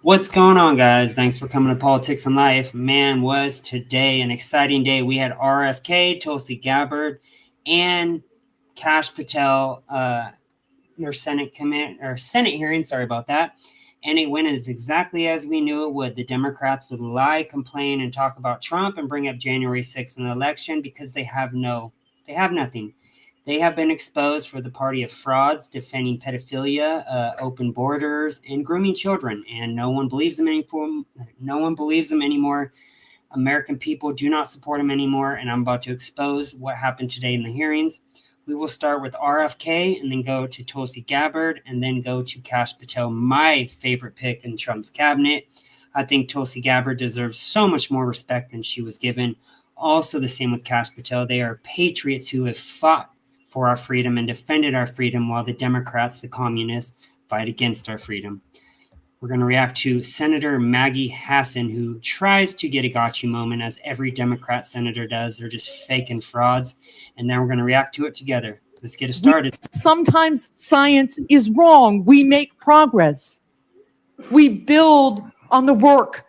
What's going on, guys? Thanks for coming to Politics and Life. Man, was today an exciting day. We had RFK, Tulsi Gabbard, and Kash Patel, their Senate hearing. Sorry about that. And it went as exactly as we knew it would. The Democrats would lie, complain, and talk about Trump and bring up January 6th in the election because they have nothing. They have been exposed for the party of frauds, defending pedophilia, open borders, and grooming children. And no one believes them anymore. No one believes them anymore. American people do not support him anymore. And I'm about to expose what happened today in the hearings. We will start with RFK and then go to Tulsi Gabbard and then go to Kash Patel, my favorite pick in Trump's cabinet. I think Tulsi Gabbard deserves so much more respect than she was given. Also, the same with Kash Patel. They are patriots who have fought for our freedom and defended our freedom, while the Democrats, the communists, fight against our freedom. We're going to react to Senator Maggie Hassan, who tries to get a gotcha moment, as every Democrat senator does. They're just fake and frauds. And then we're going to react to it together. Let's get it started. Sometimes science is wrong. We make progress. We build on the work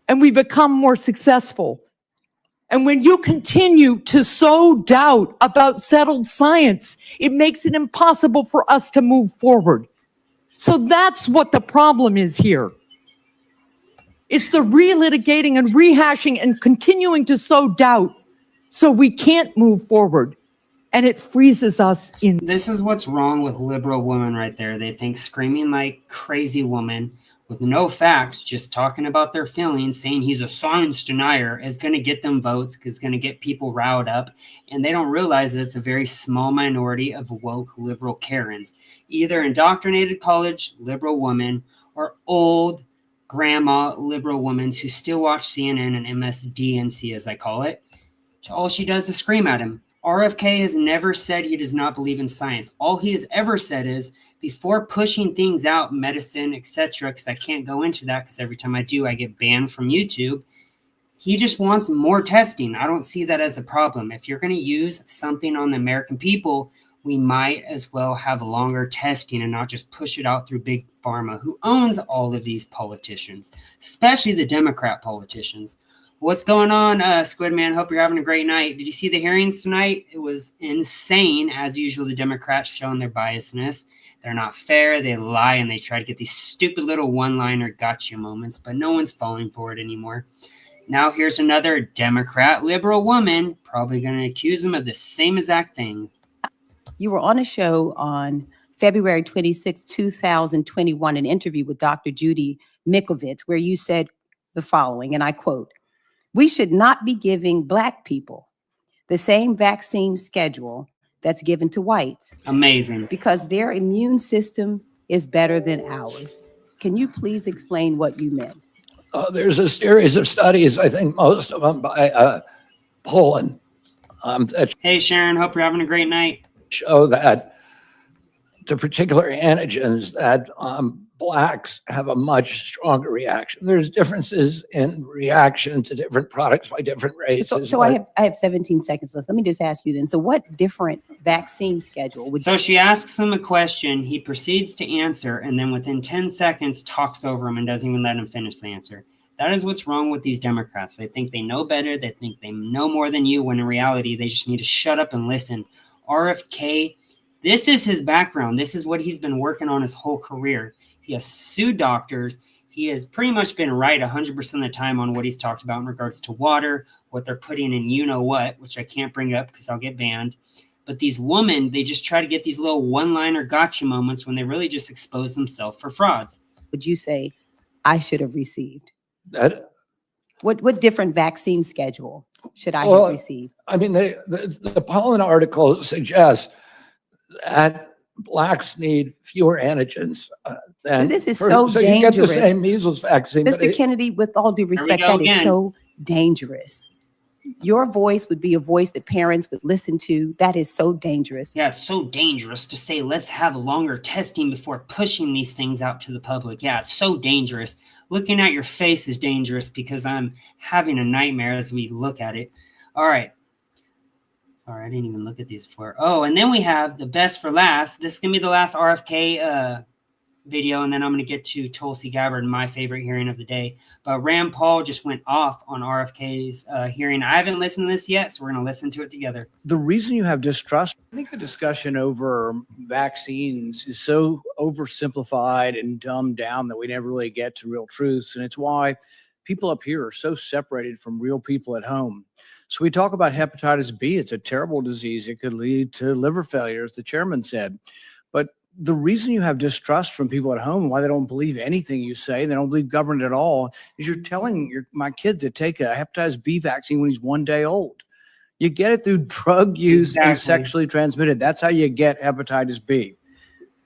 and we become more successful. And when you continue to sow doubt about settled science, it makes it impossible for us to move forward. So that's what the problem is here. It's the relitigating and rehashing and continuing to sow doubt so we can't move forward. And it freezes us in. This is what's wrong with liberal women right there. They think screaming like crazy woman with no facts, just talking about their feelings, saying he's a science denier, is going to get them votes, is going to get people riled up. And they don't realize that it's a very small minority of woke liberal Karens, either indoctrinated college liberal women or old grandma liberal women who still watch CNN and MSDNC, as I call it. All she does is scream at him. RFK has never said he does not believe in science. All he has ever said is, before pushing things out, medicine, etc., because I can't go into that because every time I do, I get banned from YouTube, he just wants more testing. I don't see that as a problem. If you're going to use something on the American people, we might as well have longer testing and not just push it out through Big Pharma, who owns all of these politicians, especially the Democrat politicians. What's going on, Squid Man? Hope you're having a great night. Did you see the hearings tonight? It was insane. As usual, the Democrats showing their biasness. They're not fair. They lie, and they try to get these stupid little one-liner gotcha moments, but no one's falling for it anymore. Now here's another Democrat liberal woman probably going to accuse them of the same exact thing. You were on a show on February 26, 2021, an interview with Dr. Judy Mikovits, where you said the following, and I quote, "We should not be giving Black people the same vaccine schedule that's given to whites." Amazing. Because their immune system is better than ours. Can you please explain what you meant? There's a series of studies, I think most of them by Poland, that Hey, Sharon. Hope you're having a great night. show that the particular antigens that Blacks have a much stronger reaction. There's differences in reaction to different products by different races. So I have 17 seconds left. Let me just ask you then. So what different vaccine schedule would So she asks him a question, he proceeds to answer, and then within 10 seconds talks over him and doesn't even let him finish the answer. That is what's wrong with these Democrats. They think they know better. They think they know more than you, when in reality, they just need to shut up and listen. RFK, this is his background. This is what he's been working on his whole career. He has sued doctors. He has pretty much been right 100% of the time on what he's talked about in regards to water, what they're putting in you-know-what, which I can't bring up because I'll get banned. But these women, they just try to get these little one-liner gotcha moments when they really just expose themselves for frauds. would you say I should have received? that, What different vaccine schedule should I have received? I mean, the Poland article suggests that Blacks need fewer antigens. This is so you dangerous. get the same measles vaccine. Mr. Kennedy, with all due respect, that is so dangerous. Your voice would be a voice that parents would listen to. That is so dangerous. Yeah, it's so dangerous to say, let's have longer testing before pushing these things out to the public. Yeah, it's so dangerous. Looking at your face is dangerous because I'm having a nightmare as we look at it. All right. Sorry, I didn't even look at these before. Oh, and then we have the best for last. This is going to be the last RFK video, and then I'm going to get to Tulsi Gabbard, my favorite hearing of the day. But Rand Paul just went off on RFK's hearing. I haven't listened to this yet, so we're going to listen to it together. The reason you have distrust, I think the discussion over vaccines is so oversimplified and dumbed down that we never really get to real truths. And it's why people up here are so separated from real people at home. So we talk about hepatitis B. It's a terrible disease. It could lead to liver failure, as the chairman said. But the reason you have distrust from people at home, why they don't believe anything you say, they don't believe government at all, is you're telling my kid to take a hepatitis B vaccine when he's 1 day old. You get it through drug use and sexually transmitted. That's how you get hepatitis B.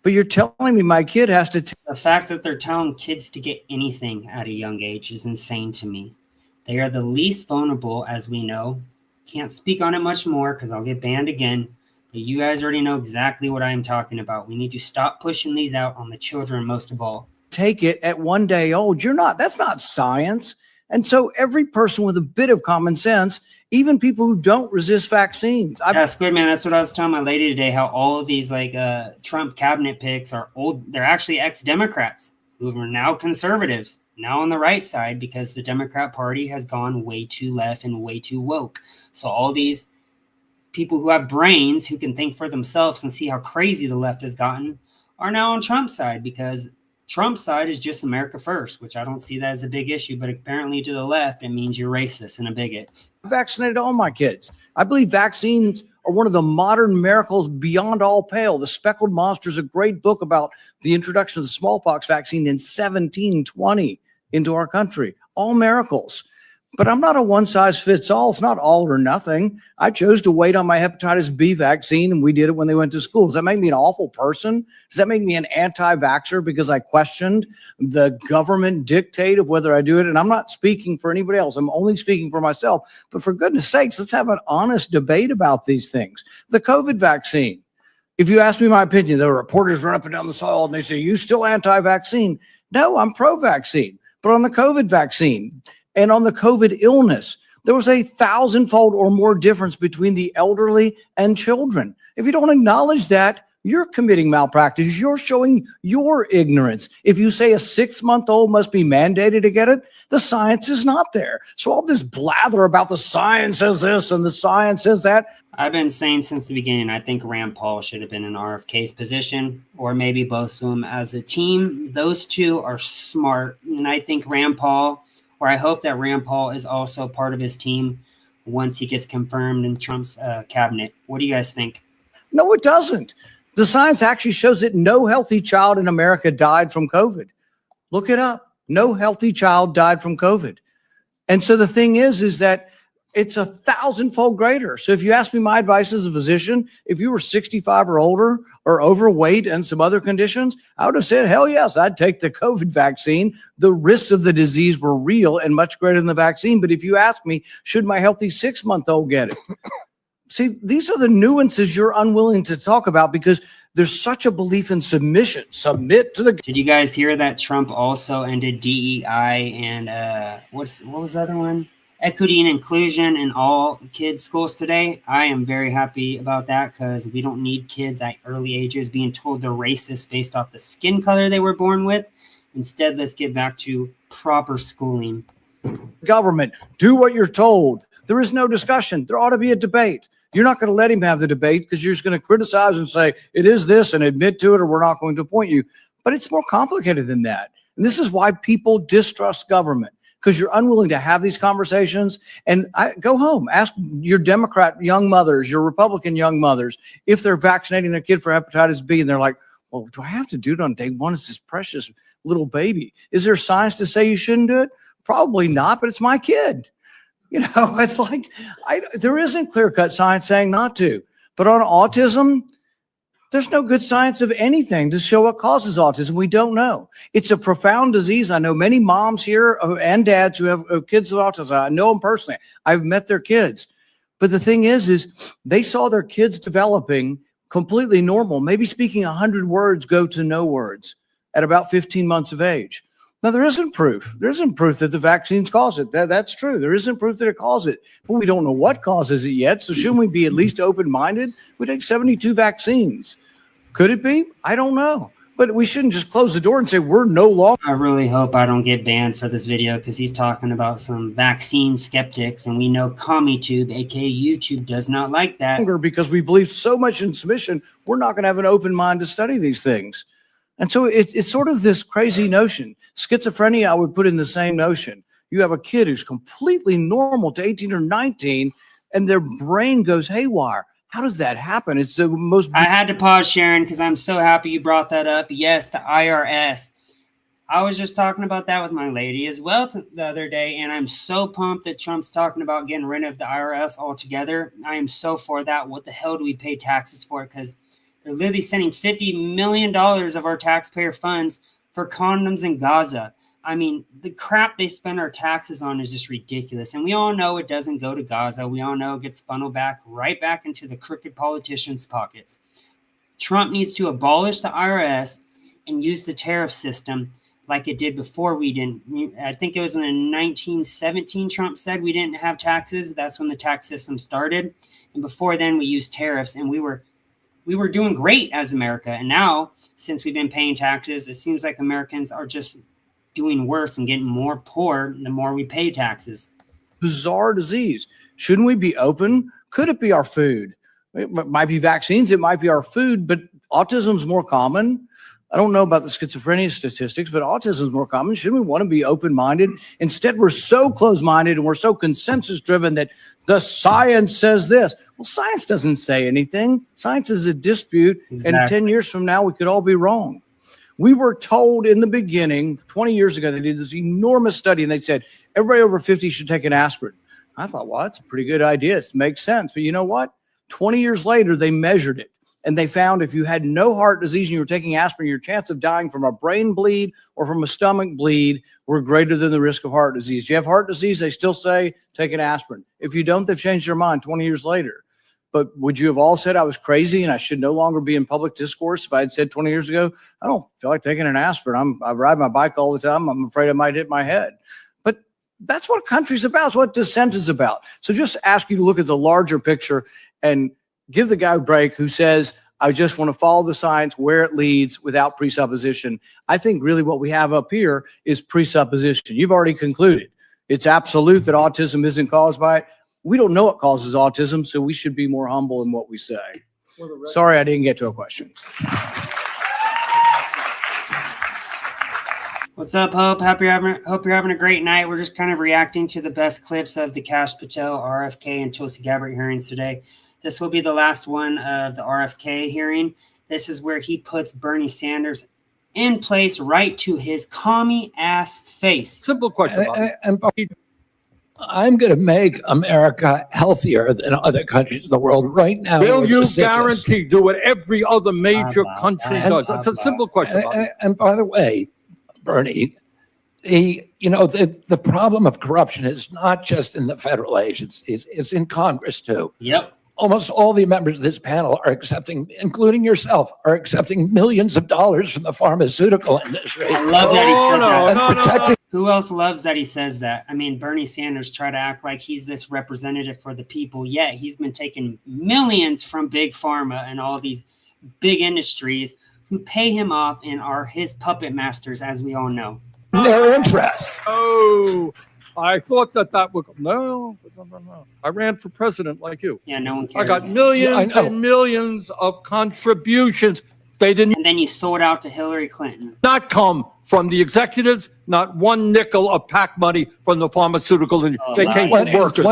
But you're telling me my kid has to take. The fact that they're telling kids to get anything at a young age is insane to me. They are the least vulnerable, as we know. Can't speak on it much more because I'll get banned again. But you guys already know exactly what I am talking about. We need to stop pushing these out on the children most of all. Take it at 1 day old. That's not science. And so every person with a bit of common sense, even people who don't resist vaccines. Yeah, Squidman, that's what I was telling my lady today, how all of these Trump cabinet picks are old. They're actually ex-Democrats who are now conservatives, now on the right side, because the Democrat Party has gone way too left and way too woke. So all these people who have brains, who can think for themselves and see how crazy the left has gotten, are now on Trump's side, because Trump's side is just America first, which I don't see that as a big issue, but apparently to the left, it means you're racist and a bigot. I vaccinated all my kids. I believe vaccines are one of the modern miracles beyond all pale. The Speckled Monster is a great book about the introduction of the smallpox vaccine in 1720 into our country. All miracles. But I'm not a one-size-fits-all. It's not all or nothing. I chose to wait on my hepatitis B vaccine, and we did it when they went to school. Does that make me an awful person? Does that make me an anti-vaxxer because I questioned the government dictate of whether I do it? And I'm not speaking for anybody else. I'm only speaking for myself. But for goodness sakes, let's have an honest debate about these things. The COVID vaccine. If you ask me my opinion, the reporters run up and down the hall and they say, you still anti-vaccine? No, I'm pro-vaccine. But on the COVID vaccine, and on the COVID illness, there was a 1,000-fold or more difference between the elderly and children. If you don't acknowledge that, you're committing malpractice. You're showing your ignorance. If you say a 6-month-old must be mandated to get it, the science is not there. So all this blather about the science says this and the science says that. I've been saying since the beginning, I think Rand Paul should have been in RFK's position, or maybe both of them as a team. Those two are smart. And I think Rand Paul, or I hope that Rand Paul is also part of his team once he gets confirmed in Trump's cabinet. What do you guys think? No, it doesn't. The science actually shows that no healthy child in America died from COVID. Look it up. No healthy child died from COVID. And so the thing is that it's 1,000-fold greater. So if you ask me my advice as a physician, if you were 65 or older or overweight and some other conditions, I would have said, hell yes, I'd take the COVID vaccine. The risks of the disease were real and much greater than the vaccine. But if you ask me, should my healthy 6-month-old get it? See, these are the nuances you're unwilling to talk about because there's such a belief in submission. Submit to the. Did you guys hear that Trump also ended DEI and what was the other one? Equity and inclusion in all kids' schools today? I am very happy about that because we don't need kids at early ages being told they're racist based off the skin color they were born with. Instead, let's get back to proper schooling. Government, do what you're told. There is no discussion. There ought to be a debate. You're not going to let him have the debate because you're just going to criticize and say, it is this and admit to it or we're not going to appoint you. But it's more complicated than that. And this is why people distrust government, because you're unwilling to have these conversations. And go home, ask your Democrat young mothers, your Republican young mothers, if they're vaccinating their kid for hepatitis B. And they're like, well, do I have to do it on day one? It's this precious little baby. Is there science to say you shouldn't do it? Probably not, but it's my kid. You know, it's like there isn't clear-cut science saying not to. But on autism, there's no good science of anything to show what causes autism. We don't know. It's a profound disease. I know many moms here and dads who have kids with autism. I know them personally. I've met their kids. But the thing is they saw their kids developing completely normal, maybe speaking 100 words go to no words at about 15 months of age. Now, there isn't proof. There isn't proof that the vaccines cause it. That's true. There isn't proof that it causes it. But we don't know what causes it yet. So shouldn't we be at least open-minded? We take 72 vaccines. Could it be? I don't know. But we shouldn't just close the door and say we're no longer. I really hope I don't get banned for this video because he's talking about some vaccine skeptics, and we know CommieTube, aka YouTube, does not like that. Because we believe so much in submission, we're not going to have an open mind to study these things. And so it's sort of this crazy notion. Schizophrenia, I would put in the same notion. You have a kid who's completely normal to 18 or 19, and their brain goes haywire. How does that happen? It's the most. I had to pause, Sharon, because I'm so happy you brought that up. Yes, the IRS. I was just talking about that with my lady as well the other day, and I'm so pumped that Trump's talking about getting rid of the IRS altogether. I am so for that. What the hell do we pay taxes for? Because they're literally sending $50 million of our taxpayer funds for condoms in Gaza. I mean, the crap they spend our taxes on is just ridiculous. And we all know it doesn't go to Gaza. We all know it gets funneled right back into the crooked politicians' pockets. Trump needs to abolish the IRS and use the tariff system like it did before we didn't. I think it was in 1917, Trump said we didn't have taxes. That's when the tax system started. And before then, we used tariffs, and we were doing great as America. And now, since we've been paying taxes, it seems like Americans are just doing worse and getting more poor the more we pay taxes. Bizarre disease. Shouldn't we be open? Could it be our food? It might be vaccines. It might be our food, but autism is more common. I don't know about the schizophrenia statistics, but autism is more common. Shouldn't we want to be open-minded? Instead, we're so close-minded and we're so consensus-driven that the science says this. Well, science doesn't say anything. Science is a dispute, Exactly. and 10 years from now, we could all be wrong. We were told in the beginning, 20 years ago, they did this enormous study, and they said everybody over 50 should take an aspirin. I thought, well, that's a pretty good idea. It makes sense. But you know what? 20 years later, they measured it, and they found if you had no heart disease and you were taking aspirin, your chance of dying from a brain bleed or from a stomach bleed were greater than the risk of heart disease. If you have heart disease, they still say take an aspirin. If you don't, they've changed their mind 20 years later. But would you have all said I was crazy and I should no longer be in public discourse if I had said 20 years ago, I don't feel like taking an aspirin. I ride my bike all the time. I'm afraid I might hit my head. But that's what a country's about. It's what dissent is about. So just ask you to look at the larger picture and give the guy a break who says, I just want to follow the science where it leads without presupposition. I think really what we have up here is presupposition. You've already concluded. It's absolute that autism isn't caused by it. We don't know what causes autism, so we should be more humble in what we say. Sorry, I didn't get to a question. What's up, Hope? Hope you're having a great night. We're just kind of reacting to the best clips of the Kash, Patel, RFK, and Tulsi Gabbard hearings today. This will be the last one of the RFK hearing. This is where he puts Bernie Sanders in place right to his commie ass face. Simple question. I'm going to make America healthier than other countries in the world right now. Will you guarantee do what every other major country does? That's a simple question. And by the way, Bernie, the problem of corruption is not just in the federal agencies, it's in Congress too. Yep. Almost all the members of this panel are accepting, including yourself, are accepting millions of dollars from the pharmaceutical industry. I love that he said that. No. Who else loves that he says that? I mean, Bernie Sanders tried to act like he's this representative for the people, yet he's been taking millions from big pharma and all these big industries who pay him off and are his puppet masters, as we all know. Their interests. Oh, I thought that would no. I ran for president like you. Yeah, no one cares. I got millions and millions of contributions. They didn't. And then you sold out to Hillary Clinton. Not come from the executives, not one nickel of PAC money from the pharmaceutical industry. They came from workers.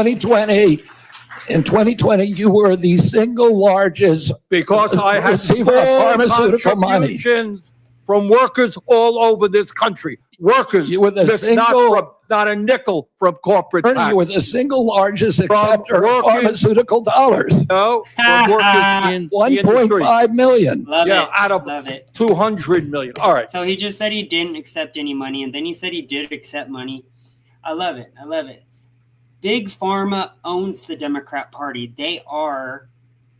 In 2020, you were the single largest Because I had receiver of pharmaceutical money. contributions from workers all over this country. Workers, You were the that's single- not a nickel from corporate Bernie, PACs. you were the single largest acceptor of working- pharmaceutical dollars. No, from workers in the industry. 1.5 million. Love Yeah, it. out of Love it. 200 million. All right. So he just said he didn't accept any money, and then he said he did accept money. I love it. I love it. Big Pharma owns the Democrat Party. They are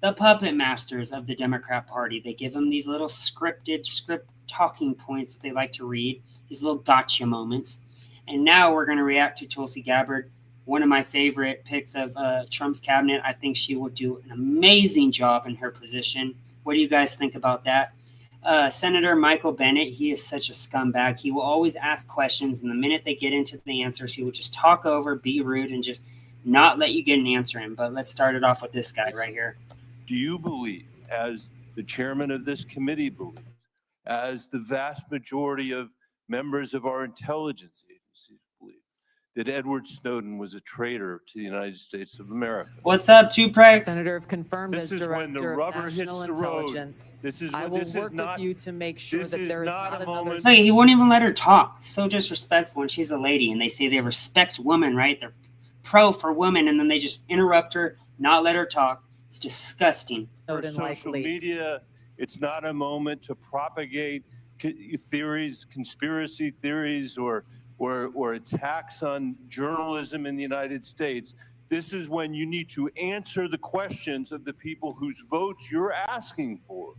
the puppet masters of the Democrat Party. They give them these little script talking points that they like to read, these little gotcha moments. And now we're going to react to Tulsi Gabbard, one of my favorite picks of Trump's cabinet. I think she will do an amazing job in her position. What do you guys think about that? Senator Michael Bennett, he is such a scumbag. He will always ask questions, and the minute they get into the answers, he will just talk over, be rude, and just not let you get an answer in. But let's start it off with this guy right here. Do you believe, as the chairman of this committee believes, as the vast majority of members of our intelligence agencies believe, that Edward Snowden was a traitor to the United States of America? What's up, Tuprex? Senator, if confirmed This as is when the Director rubber of hits National the road. Intelligence, This is I what will this work is not. with you to make sure this that is there is not not a another. moment- Like, he won't even let her talk. So disrespectful. And she's a lady, and they say they respect women, right? They're pro for women, and then they just interrupt her, not let her talk. It's disgusting. For Snowden social likely. media, it's not a moment to propagate theories, conspiracy theories, or attacks on journalism in the United States. This is when you need to answer the questions of the people whose votes you're asking for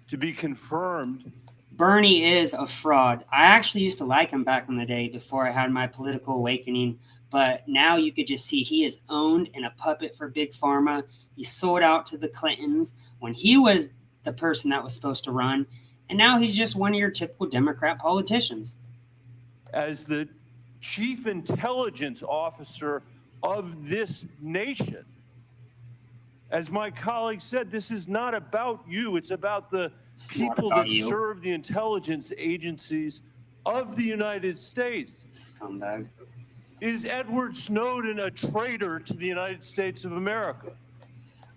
to be confirmed. Bernie is a fraud. I actually used to like him back in the day before I had my political awakening, but now you could just see he is owned and a puppet for Big Pharma. He sold out to the Clintons when he was the person that was supposed to run, and now he's just one of your typical Democrat politicians. As the chief intelligence officer of this nation, as my colleague said, this is not about you. It's about the people about that you. serve the intelligence agencies of the United States. Scumbag. Is Edward Snowden a traitor to the United States of America?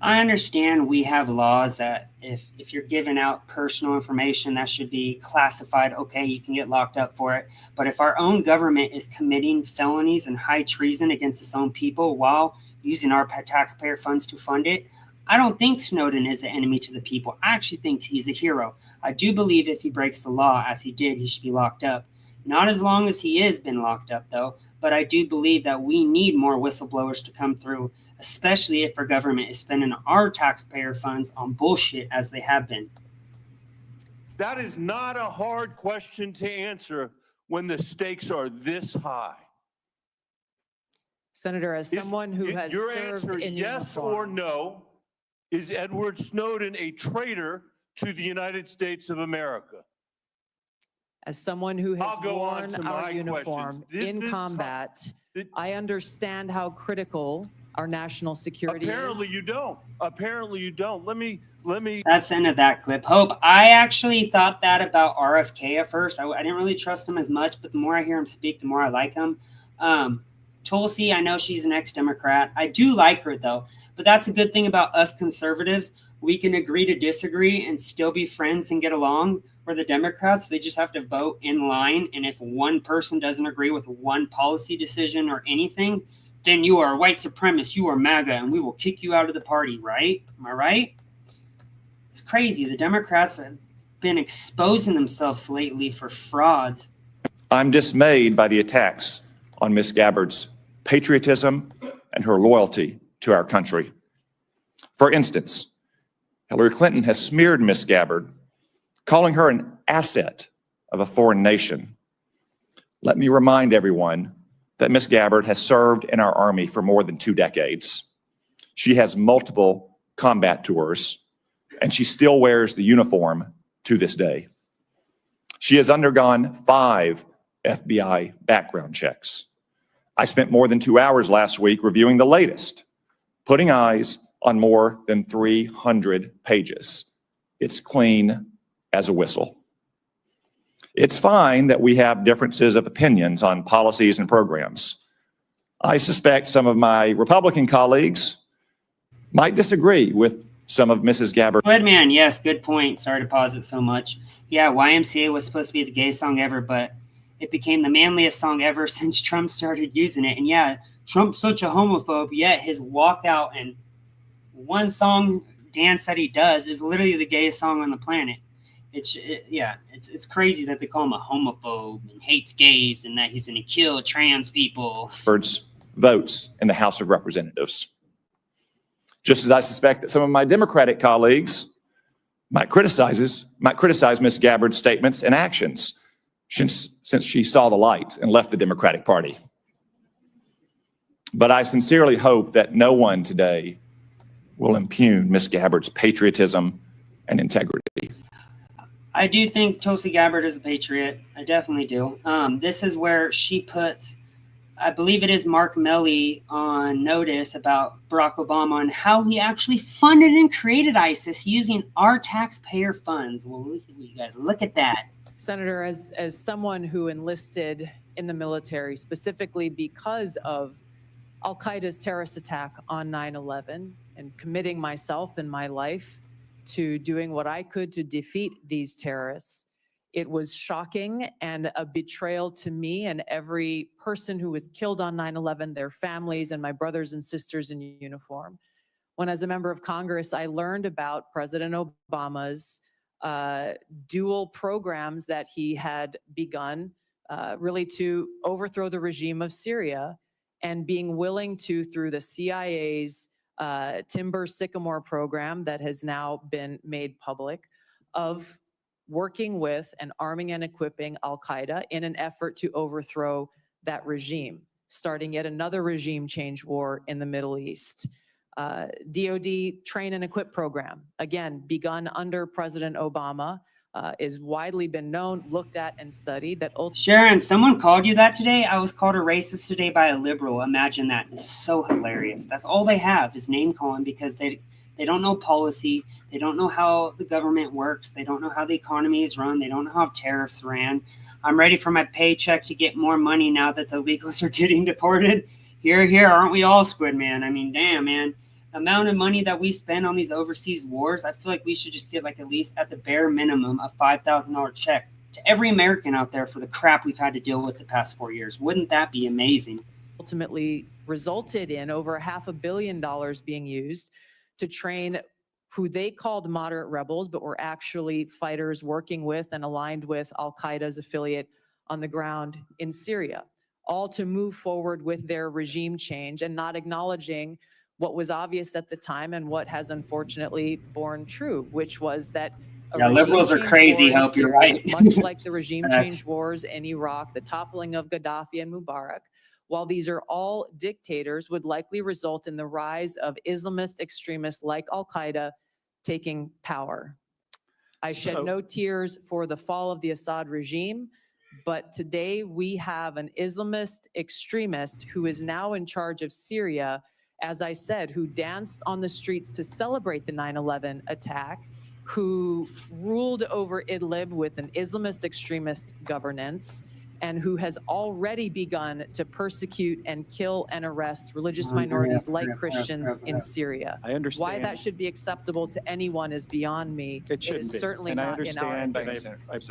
I understand we have laws that if you're giving out personal information, that should be classified. Okay, you can get locked up for it. But if our own government is committing felonies and high treason against its own people while using our taxpayer funds to fund it, I don't think Snowden is an enemy to the people. I actually think he's a hero. I do believe if he breaks the law, as he did, he should be locked up. Not as long as he has been locked up, though. But I do believe that we need more whistleblowers to come through, especially if our government is spending our taxpayer funds on bullshit as they have been. That is not a hard question to answer when the stakes are this high. Senator, as someone who has your served answer, in yes uniform, or no, is Edward Snowden a traitor to the United States of America? as someone who has I'll go on worn to our my uniform questions. in This combat, this- I understand how critical our national security Apparently is. you don't. Apparently you don't. Let me. That's the end of that clip. Hope, I actually thought that about RFK at first. I didn't really trust him as much, but the more I hear him speak, the more I like him. Tulsi, I know she's an ex-Democrat. I do like her, though. But that's a good thing about us conservatives. We can agree to disagree and still be friends and get along. Where the Democrats, they just have to vote in line. And if one person doesn't agree with one policy decision or anything, then you are a white supremacist, you are MAGA, and we will kick you out of the party, right? Am I right? It's crazy. The Democrats have been exposing themselves lately for frauds. I'm dismayed by the attacks on Ms. Gabbard's patriotism and her loyalty to our country. For instance, Hillary Clinton has smeared Ms. Gabbard, calling her an asset of a foreign nation. Let me remind everyone that Ms. Gabbard has served in our Army for more than 2 decades. She has multiple combat tours, and she still wears the uniform to this day. She has undergone 5 FBI background checks. I spent more than 2 hours last week reviewing the latest, putting eyes on more than 300 pages. It's clean as a whistle. It's fine that we have differences of opinions on policies and programs. I suspect some of my Republican colleagues might disagree with some of Mrs. Gabbard. Good man, yes, good point. Sorry to pause it so much. Yeah, YMCA was supposed to be the gayest song ever, but it became the manliest song ever since Trump started using it. And yeah, Trump's such a homophobe, yet his walkout and one song dance that he does is literally the gayest song on the planet. It's crazy that they call him a homophobe and hates gays and that he's going to kill trans people. Votes in the House of Representatives. Just as I suspect that some of my Democratic colleagues might criticize Ms. Gabbard's statements and actions since she saw the light and left the Democratic Party. But I sincerely hope that no one today will impugn Ms. Gabbard's patriotism and integrity. I do think Tulsi Gabbard is a patriot. I definitely do. This is where she puts, I believe it is Mark Milley, on notice about Barack Obama on how he actually funded and created ISIS using our taxpayer funds. Well, you guys, look at that. Senator, as someone who enlisted in the military specifically because of Al-Qaeda's terrorist attack on 9/11 and committing myself and my life to doing what I could to defeat these terrorists, it was shocking and a betrayal to me and every person who was killed on 9/11, their families and my brothers and sisters in uniform. When, as a member of Congress, I learned about President Obama's dual programs that he had begun really to overthrow the regime of Syria, and being willing to, through the CIA's Timber Sycamore program that has now been made public, of working with and arming and equipping Al-Qaeda in an effort to overthrow that regime, starting yet another regime change war in the Middle East. DoD train and equip program, again, begun under President Obama, is widely been known, looked at, and studied. That Sharon, someone called you that today? I was called a racist today by a liberal. Imagine that. It's so hilarious. That's all they have is name calling, because they don't know policy. They don't know how the government works. They don't know how the economy is run. They don't know how tariffs ran. I'm ready for my paycheck to get more money now that the illegals are getting deported. Here, aren't we all, Squid Man? I mean, damn, man. The amount of money that we spend on these overseas wars, I feel like we should just get, like, at least at the bare minimum a $5,000 check to every American out there for the crap we've had to deal with the past 4 years. Wouldn't that be amazing? ultimately resulted in over $500 million being used to train who they called moderate rebels, but were actually fighters working with and aligned with Al-Qaeda's affiliate on the ground in Syria, all to move forward with their regime change and not acknowledging what was obvious at the time and what has unfortunately borne true, which was that liberals are crazy. Hope you're right. Much like the regime change wars in Iraq, the toppling of Gaddafi and Mubarak, while these are all dictators, would likely result in the rise of Islamist extremists like Al-Qaeda taking power. I shed no tears for the fall of the Assad regime, but today we have an Islamist extremist who is now in charge of Syria, as I said, who danced on the streets to celebrate the 9/11 attack, who ruled over Idlib with an Islamist extremist governance, and who has already begun to persecute and kill and arrest religious minorities like Christians in Syria. I understand. Why that should be acceptable to anyone is beyond me. It shouldn't is be. certainly And I not in our understand, interests.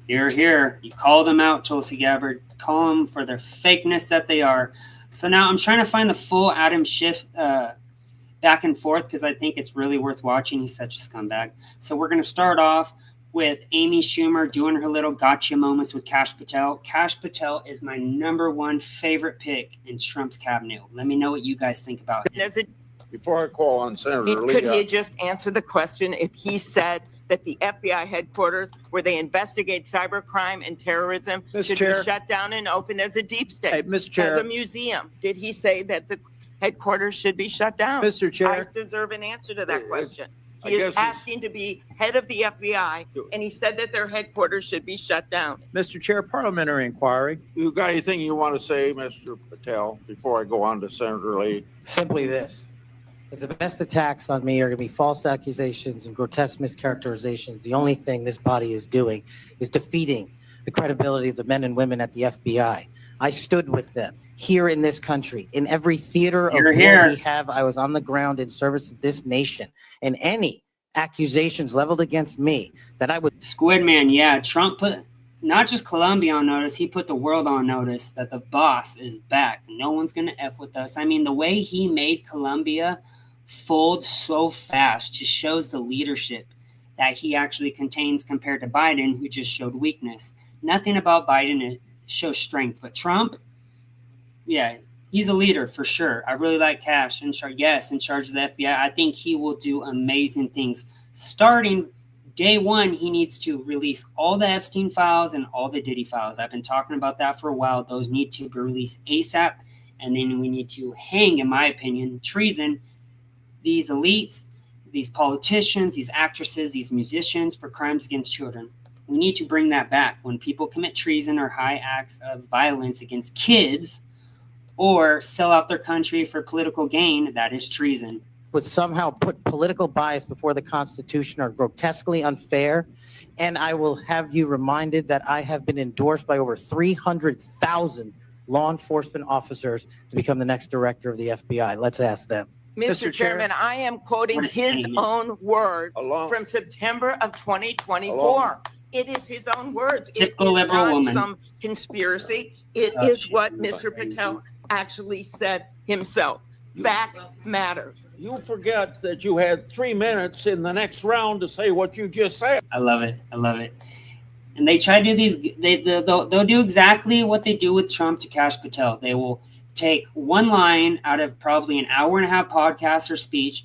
Here. You called them out, Tulsi Gabbard. Call them for their fakeness that they are. So now I'm trying to find the full Adam Schiff back and forth because I think it's really worth watching. He's such a scumbag. So we're going to start off with Amy Schumer doing her little gotcha moments with Kash Patel. Kash Patel is my #1 favorite pick in Trump's cabinet. Let me know what you guys think about him. Before I call on Senator Lee. Could he just answer the question if he said that the FBI headquarters where they investigate cybercrime and terrorism should be shut down and open as a deep state? Hey, Mr. Chair. As a museum. Did he say that the headquarters should be shut down? Mr. Chair. I deserve an answer to that question. He is asking to be head of the FBI, and he said that their headquarters should be shut down. Mr. Chair, parliamentary inquiry. You got anything you want to say, Mr. Patel, before I go on to Senator Lee? Simply this. If the best attacks on me are going to be false accusations and grotesque mischaracterizations, the only thing this body is doing is defeating the credibility of the men and women at the FBI. I stood with them here in this country, in every theater of war we have. I was on the ground in service of this nation, and any accusations leveled against me that I would... Squidman, yeah, Trump put not just Colombia on notice, he put the world on notice that the boss is back. No one's going to F with us. I mean, the way he made Colombia fold so fast just shows the leadership that he actually contains compared to Biden, who just showed weakness. Nothing about Biden shows strength, but Trump, yeah, he's a leader for sure. I really like Kash in charge. Yes, in charge of the FBI. I think he will do amazing things. Starting day one, he needs to release all the Epstein files and all the Diddy files. I've been talking about that for a while. Those need to be released ASAP. And then we need to hang, in my opinion, treason these elites, these politicians, these actresses, these musicians for crimes against children. We need to bring that back. When people commit treason or high acts of violence against kids or sell out their country for political gain, that is treason. Would somehow put political bias before the Constitution are grotesquely unfair. And I will have you reminded that I have been endorsed by over 300,000 law enforcement officers to become the next director of the FBI. Let's ask them. Mr. Chairman, I am quoting his own words from September of 2024. It is his own words. Typical it is liberal not woman. some conspiracy. It is what Mr. Patel actually said himself. Facts matter. You forget that you had 3 minutes in the next round to say what you just said. I love it. I love it. And they try to do these. They'll do exactly what they do with Trump to Kash Patel. They will take one line out of probably an hour and a half podcast or speech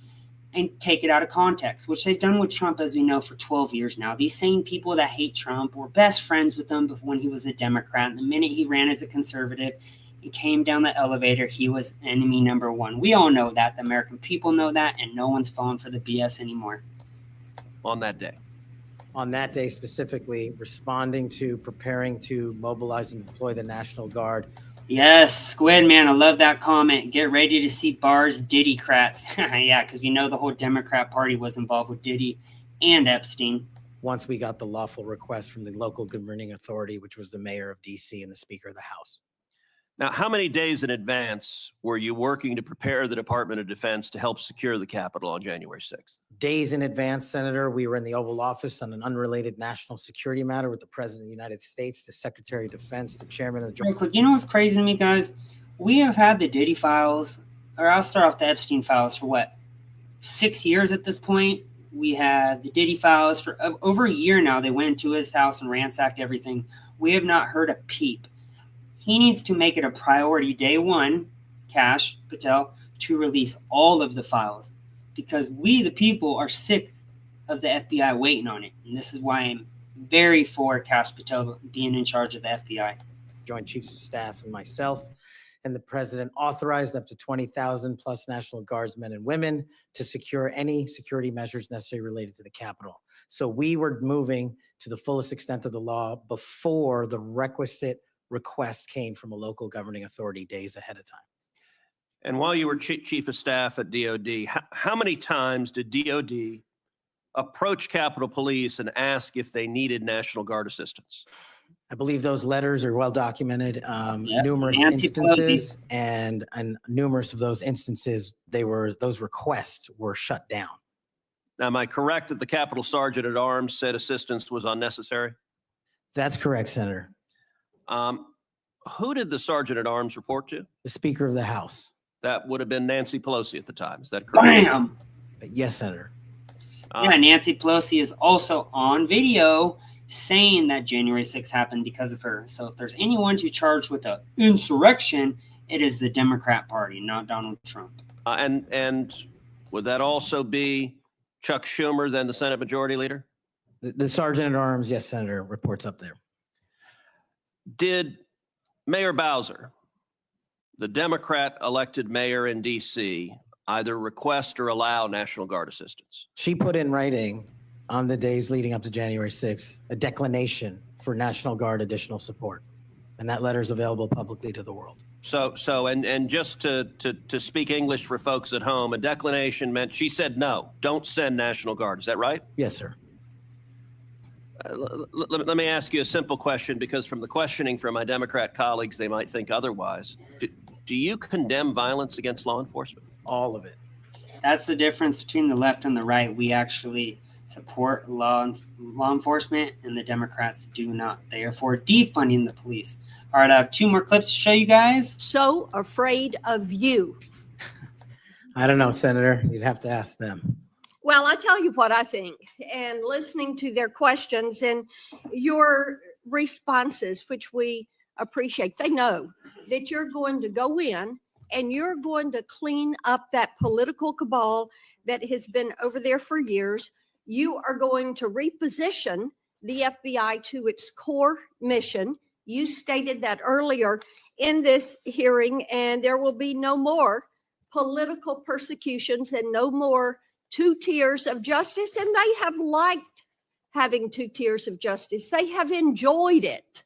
and take it out of context, which they've done with Trump, as we know, for 12 years now. These same people that hate Trump were best friends with him when he was a Democrat. And the minute he ran as a conservative and came down the elevator, he was enemy number one. We all know that. The American people know that, and no one's falling for the BS anymore. On that day. On that day specifically, responding to preparing to mobilize and deploy the National Guard. Yes, Squid Man, I love that comment. Get ready to see Barr's Diddy-crats. Yeah, because we know the whole Democrat Party was involved with Diddy and Epstein. Once we got the lawful request from the local governing authority, which was the mayor of D.C. and the Speaker of the House. Now, how many days in advance were you working to prepare the Department of Defense to help secure the Capitol on January 6th? Days in advance, Senator. We were in the Oval Office on an unrelated national security matter with the President of the United States, the Secretary of Defense, the Chairman of the Real quick, you know what's crazy to me, guys? We have had the Diddy files, or I'll start off the Epstein files for what, 6 years at this point? We had the Diddy files for over a year now. They went into his house and ransacked everything. We have not heard a peep. He needs to make it a priority day one, Kash Patel, to release all of the files because we, the people, are sick of the FBI waiting on it. And this is why I'm very for Kash Patel being in charge of the FBI. Joint Chiefs of Staff and myself and the President authorized up to 20,000 plus National Guardsmen and women to secure any security measures necessary related to the Capitol. So we were moving to the fullest extent of the law before the requisite request came from a local governing authority days ahead of time. And while you were Chief of Staff at DOD, how many times did DOD approach Capitol Police and ask if they needed National Guard assistance? I believe those letters are well documented, numerous Nancy instances, and numerous of those instances, those requests were shut down. Now, am I correct that the Capitol Sergeant at Arms said assistance was unnecessary? That's correct, Senator. Who did the Sergeant at Arms report to? The Speaker of the House. That would have been Nancy Pelosi at the time. Is that correct? Bam! Yes, Senator. Yeah, Nancy Pelosi is also on video saying that January 6th happened because of her. So if there's anyone to charge with an insurrection, it is the Democrat Party, not Donald Trump. And would that also be Chuck Schumer, then the Senate Majority Leader? The Sergeant at Arms, yes, Senator, reports up there. Did Mayor Bowser, the Democrat elected mayor in D.C., either request or allow National Guard assistance? She put in writing on the days leading up to January 6th, a declination for National Guard additional support. And that letter is available publicly to the world. So, and just to speak English for folks at home, a declination meant she said, no, don't send National Guard. Is that right? Yes, sir. Let me ask you a simple question, because from the questioning from my Democrat colleagues, they might think otherwise. Do you condemn violence against law enforcement? All of it. That's the difference between the left and the right. We actually support law enforcement, and the Democrats do not. They are for defunding the police. All right, I have 2 more clips to show you guys. So afraid of you. I don't know, Senator. You'd have to ask them. Well, I tell you what I think, and listening to their questions and your responses, which we appreciate, they know that you're going to go in and you're going to clean up that political cabal that has been over there for years. You are going to reposition the FBI to its core mission. You stated that earlier in this hearing, and there will be no more political persecutions and no more 2 tiers of justice. And they have liked having 2 tiers of justice. They have enjoyed it,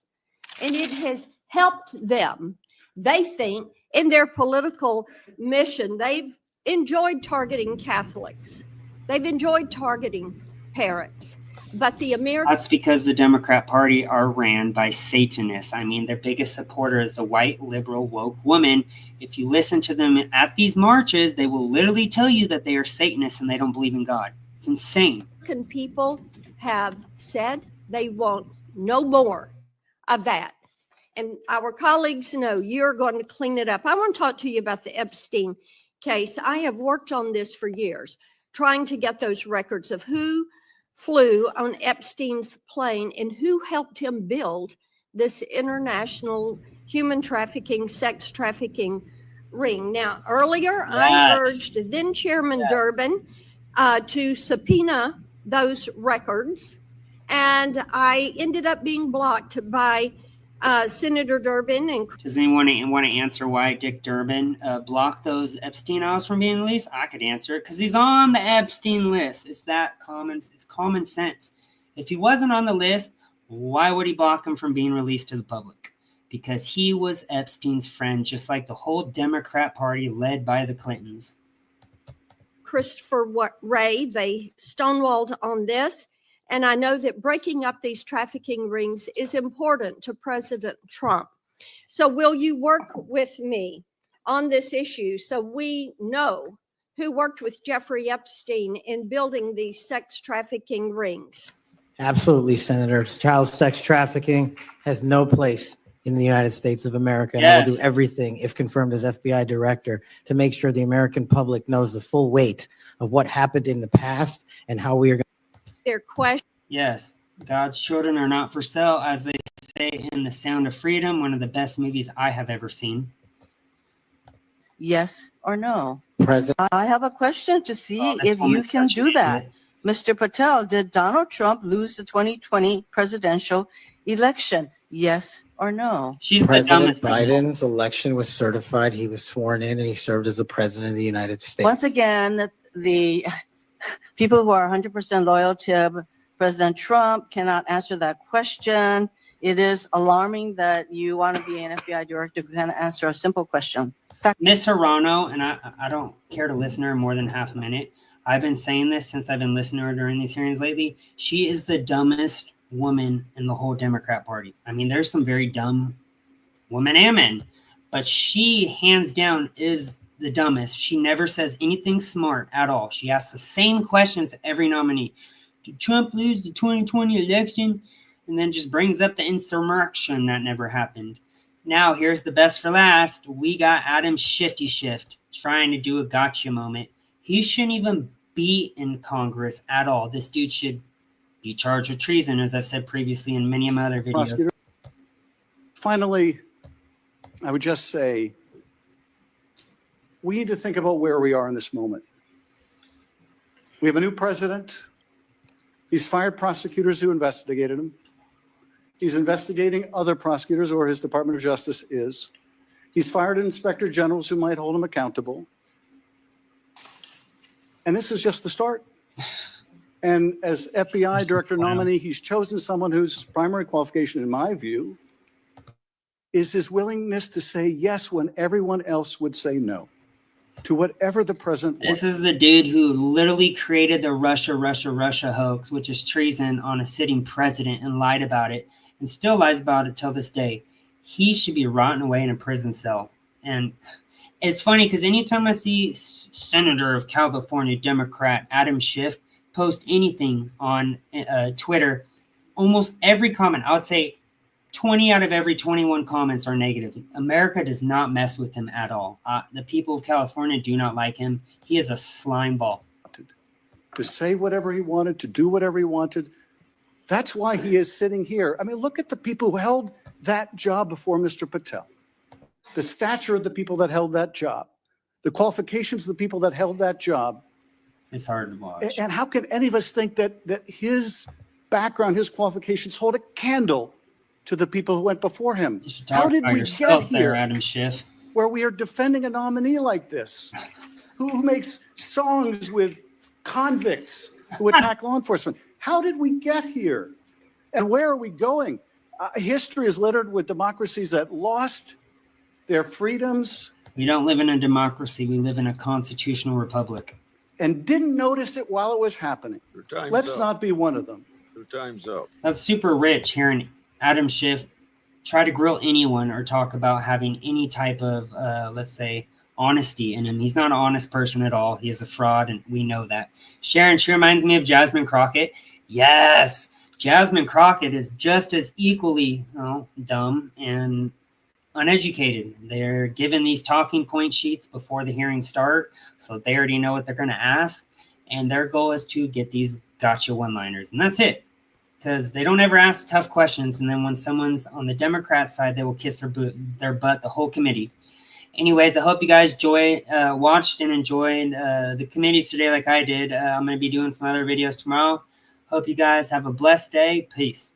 and it has helped them. They think in their political mission, they've enjoyed targeting Catholics. They've enjoyed targeting parents. But the American... That's because the Democrat Party are ran by Satanists. I mean, their biggest supporter is the white, liberal, woke woman. If you listen to them at these marches, they will literally tell you that they are Satanists and they don't believe in God. It's insane. American people have said they want no more of that. And our colleagues know you're going to clean it up. I want to talk to you about the Epstein case. I have worked on this for years, trying to get those records of who flew on Epstein's plane and who helped him build this international human trafficking, sex trafficking ring. Now, earlier, I urged then Chairman Durbin to subpoena those records, and I ended up being blocked by Senator Durbin. And does anyone want to answer why Dick Durbin blocked those Epstein files from being released? I could answer it because he's on the Epstein list. It's common sense. If he wasn't on the list, why would he block him from being released to the public? Because he was Epstein's friend, just like the whole Democrat Party led by the Clintons. Christopher Wray, they stonewalled on this. And I know that breaking up these trafficking rings is important to President Trump. So will you work with me on this issue so we know who worked with Jeffrey Epstein in building these sex trafficking rings? Absolutely, Senator. Child sex trafficking has no place in the United States of America. And I will do everything, if confirmed as FBI director, to make sure the American public knows the full weight of what happened in the past and how we are going to... Their question. Yes, God's children are not for sale, as they say in The Sound of Freedom, one of the best movies I have ever seen. Yes or no? President. I have a question to see if you can do that. Mr. Patel, did Donald Trump lose the 2020 presidential election? Yes or no? She's President the dumbest. Biden's election was certified. He was sworn in and he served as the president of the United States. Once again, the people who are 100% loyal to President Trump cannot answer that question. It is alarming that you want to be an FBI director who can answer a simple question. Miss Hirano, and I don't care to listen to her more than half a minute. I've been saying this since I've been listening to her during these hearings lately. She is the dumbest woman in the whole Democrat Party. I mean, there's some very dumb women and men, but she hands down is the dumbest. She never says anything smart at all. She asks the same questions to every nominee. Did Trump lose the 2020 election? And then just brings up the insurrection that never happened. Now, here's the best for last. We got Adam Shifty Shift trying to do a gotcha moment. He shouldn't even be in Congress at all. This dude should be charged with treason, as I've said previously in many of my other videos. Prosecutor. Finally, I would just say we need to think about where we are in this moment. We have a new president. He's fired prosecutors who investigated him. He's investigating other prosecutors, or his Department of Justice is. He's fired inspector generals who might hold him accountable. And this is just the start. And as FBI director nominee, he's chosen someone whose primary qualification, in my view, is his willingness to say yes when everyone else would say no to whatever the president wants. This is the dude who literally created the Russia hoax, which is treason on a sitting president, and lied about it, and still lies about it till this day. He should be rotting away in a prison cell. And it's funny because anytime I see Senator of California, Democrat Adam Schiff post anything on Twitter, almost every comment, I would say 20 out of every 21 comments are negative. America does not mess with him at all. The people of California do not like him. He is a slime ball. To say whatever he wanted, to do whatever he wanted. That's why he is sitting here. I mean, look at the people who held that job before Mr. Patel. The stature of the people that held that job. The qualifications of the people that held that job. It's hard to watch. And how can any of us think that his background, his qualifications hold a candle to the people who went before him? How did we get here, Adam Schiff, where we are defending a nominee like this, who makes songs with convicts who attack law enforcement? How did we get here? And where are we going? History is littered with democracies that lost their freedoms. We don't live in a democracy. We live in a constitutional republic. And didn't notice it while it was happening. Let's not be one of them. Your time's up. That's super rich hearing Adam Schiff try to grill anyone or talk about having any type of, let's say, honesty in him. He's not an honest person at all. He is a fraud, and we know that. Sharon, she reminds me of Jasmine Crockett. Yes, Jasmine Crockett is just as equally dumb and uneducated. They're given these talking point sheets before the hearings start, so they already know what they're going to ask, and their goal is to get these gotcha one-liners, and that's it, because they don't ever ask tough questions, and then when someone's on the Democrat side, they will kiss their butt the whole committee. Anyways, I hope you guys watched and enjoyed the committees today like I did. I'm going to be doing some other videos tomorrow. Hope you guys have a blessed day. Peace.